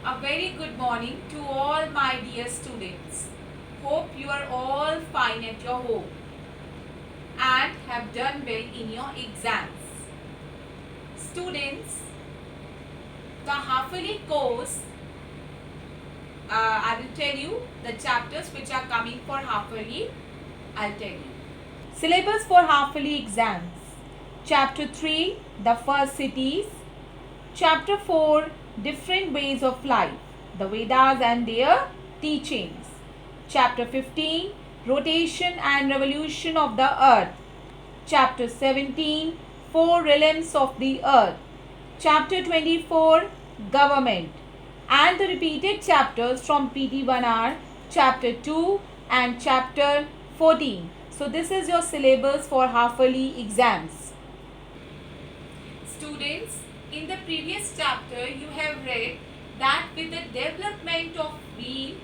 A very good morning to all my dear students. Hope you are all fine at your home and have done well in your exams. Students, the half-yearly course, I will tell you the chapters which are coming for half-yearly. I'll tell you. Syllabus for half-yearly exams. Chapter 3, the first cities. Chapter 4, different ways of life, the Vedas and their teachings. Chapter 15, rotation and revolution of the earth. Chapter 17, four realms of the earth. Chapter 24, government. And the repeated chapters from PT1 are chapter 2 and chapter 14. So this is your syllabus for half-yearly exams. Students, in the previous chapter you have read that with the development of wheel,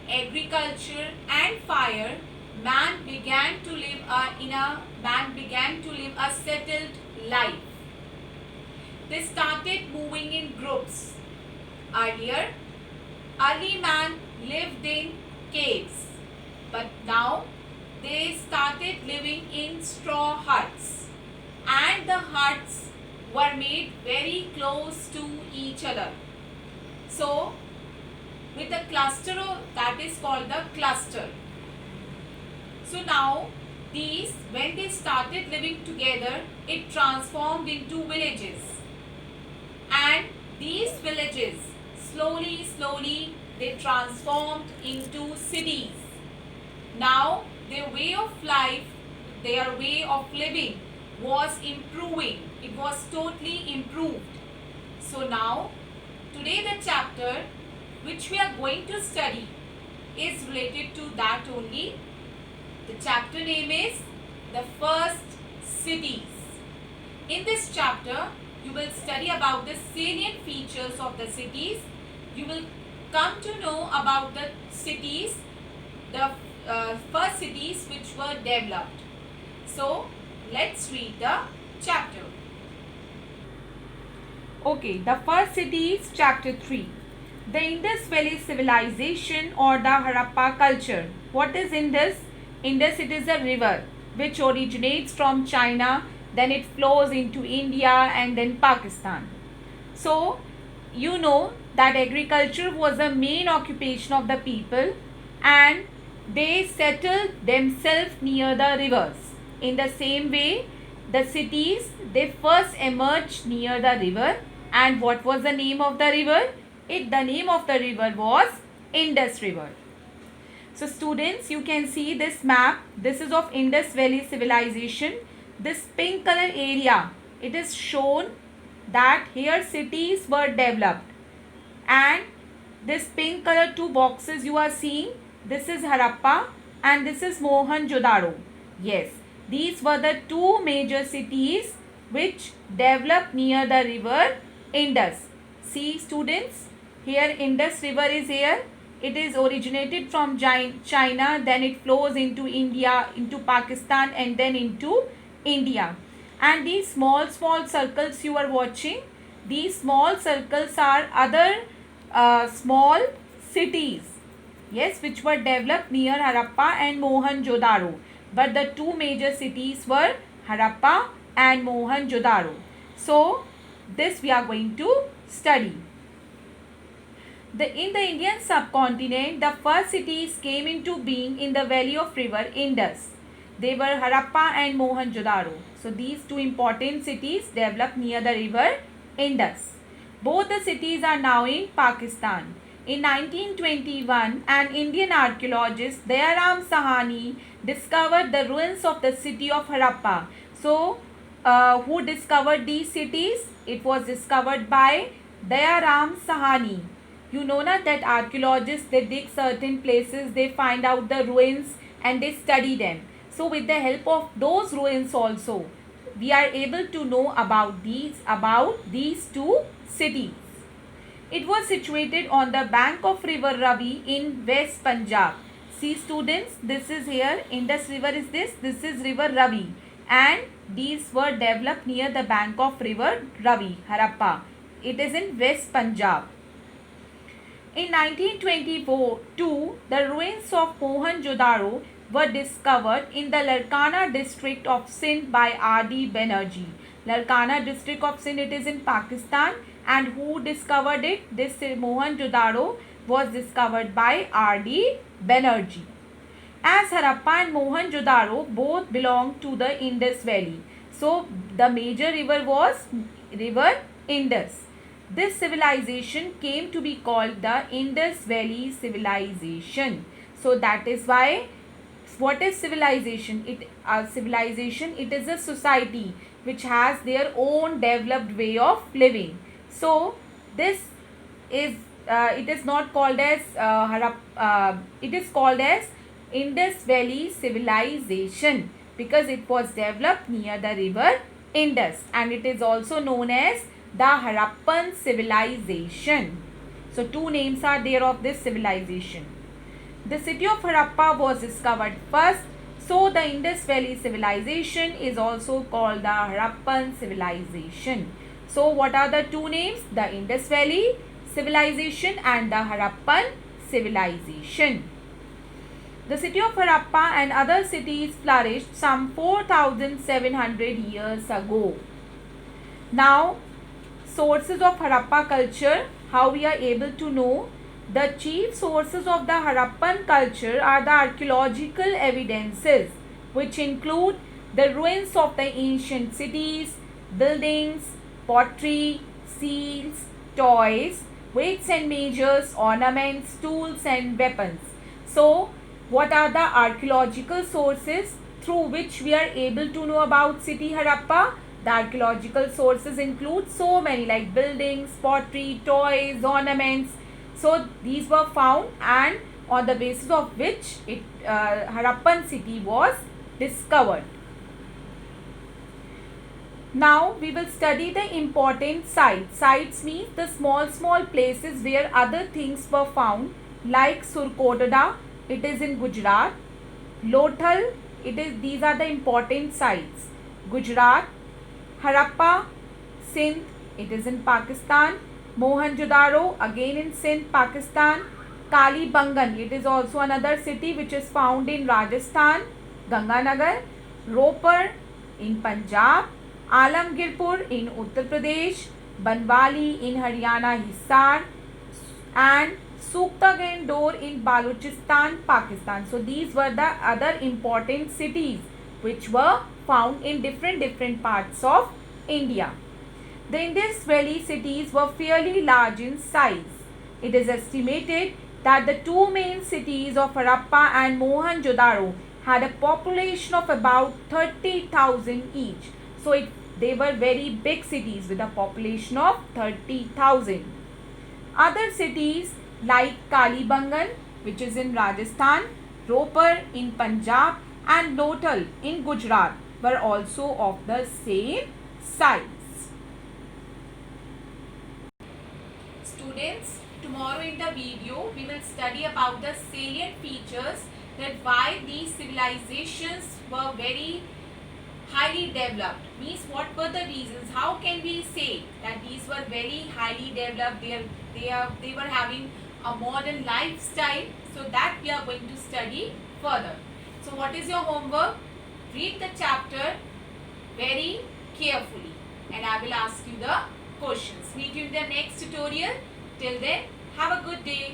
agriculture and fire, man began to live a settled life. They started moving in groups. Early man lived in caves, but now they started living in straw huts, and the huts were made very close to each other. So, with a cluster that is called the cluster. So now, these, when they started living together, it transformed into villages. And these villages, slowly, they transformed into cities. Now, their way of life, their way of living was improving. It was totally improved. So now, today the chapter which we are going to study is related to that only. The chapter name is The First Cities. In this chapter, you will study about the salient features of the cities. You will come to know about the cities, the first cities which were developed. So, let's read the chapter. Okay, the first cities, chapter 3. The Indus Valley Civilization or the Harappa culture. What is Indus? Indus, it is a river which originates from China, then it flows into India and then Pakistan. So, you know that agriculture was the main occupation of the people and they settled themselves near the rivers. In the same way, the cities, they first emerged near the river. And what was the name of the river? The name of the river was Indus River. So students, you can see this map. This is of Indus Valley Civilization. This pink color area, it is shown that here cities were developed. And this pink color two boxes you are seeing, this is Harappa and this is Mohenjo-daro. Yes, these were the two major cities which developed near the river Indus. See students, here Indus River is here. It is originated from China, then it flows into India, into Pakistan and then into India. And these small circles you are watching, these small circles are other small cities, yes, which were developed near Harappa and Mohenjo-daro. But the two major cities were Harappa and Mohenjo-daro. So, this we are going to study. In the Indian subcontinent, the first cities came into being in the valley of river Indus. They were Harappa and Mohenjo-daro. So, these two important cities developed near the river Indus. Both the cities are now in Pakistan. In 1921, an Indian archaeologist, Dayaram Sahani, discovered the ruins of the city of Harappa. So, who discovered these cities? It was discovered by Dayaram Sahani. You know na that archaeologists, they dig certain places, they find out the ruins and they study them. So with the help of those ruins also, we are able to know about these two cities. It was situated on the bank of river Ravi in West Punjab. See students, this is here, Indus river is this is river Ravi, and these were developed near the bank of river Ravi, Harappa. It is in West Punjab. In 1922, the ruins of Mohenjo-daro were discovered in the Larkana district of Sindh by R.D. Banerjee. Larkana district of Sindh, it is in Pakistan, and who discovered it? This Mohenjo-daro was discovered by R.D. Banerjee. As Harappa and Mohenjo-daro both belong to the Indus Valley, so the major river was River Indus. This civilization came to be called the Indus Valley Civilization. So that is why, what is civilization? Civilization, it is a society which has their own developed way of living. So this is it is not called as it is called as Indus Valley Civilization because it was developed near the river Indus, and it is also known as the Harappan civilization. So two names are there of this civilization. The city of Harappa was discovered first, so the Indus Valley civilization is also called the Harappan civilization. So what are the two names? The Indus Valley civilization and the Harappan civilization. The city of Harappa and other cities flourished some 4,700 years ago. Now, sources of Harappa culture, how we are able to know? The chief sources of the Harappan culture are the archaeological evidences, which include the ruins of the ancient cities, buildings, pottery, seals, toys, weights and measures, ornaments, tools and weapons. So, what are the archaeological sources through which we are able to know about city Harappa? The archaeological sources include so many like buildings, pottery, toys, ornaments. So these were found, and on the basis of which Harappan city was discovered. Now we will study the important sites. Sites means the small places where other things were found, like Surkodada, it is in Gujarat. Lothal, these are the important sites. Gujarat. Harappa, Sindh, it is in Pakistan. Mohenjo-daro, again in Sindh, Pakistan. Kalibangan, it is also another city which is found in Rajasthan. Ganganagar. Ropar in Punjab. Alamgirpur in Uttar Pradesh. Banwali in Haryana, Hisar. And Sukta-Gandoor in Balochistan, Pakistan. So these were the other important cities which were found in different parts of India. The Indus Valley cities were fairly large in size. It is estimated that the two main cities of Harappa and Mohenjo-daro had a population of about 30,000 each. So they were very big cities with a population of 30,000. Other cities like Kalibangan, which is in Rajasthan, Ropar in Punjab, and Lothal in Gujarat were also of the same size. Students, tomorrow in the video we will study about the salient features that why these civilizations were very highly developed. Means what were the reasons? How can we say that these were very highly developed? They were having a modern lifestyle. So that we are going to study further. So what is your homework? Read the chapter very carefully and I will ask you the questions. Meet you in the next tutorial. Till then, have a good day.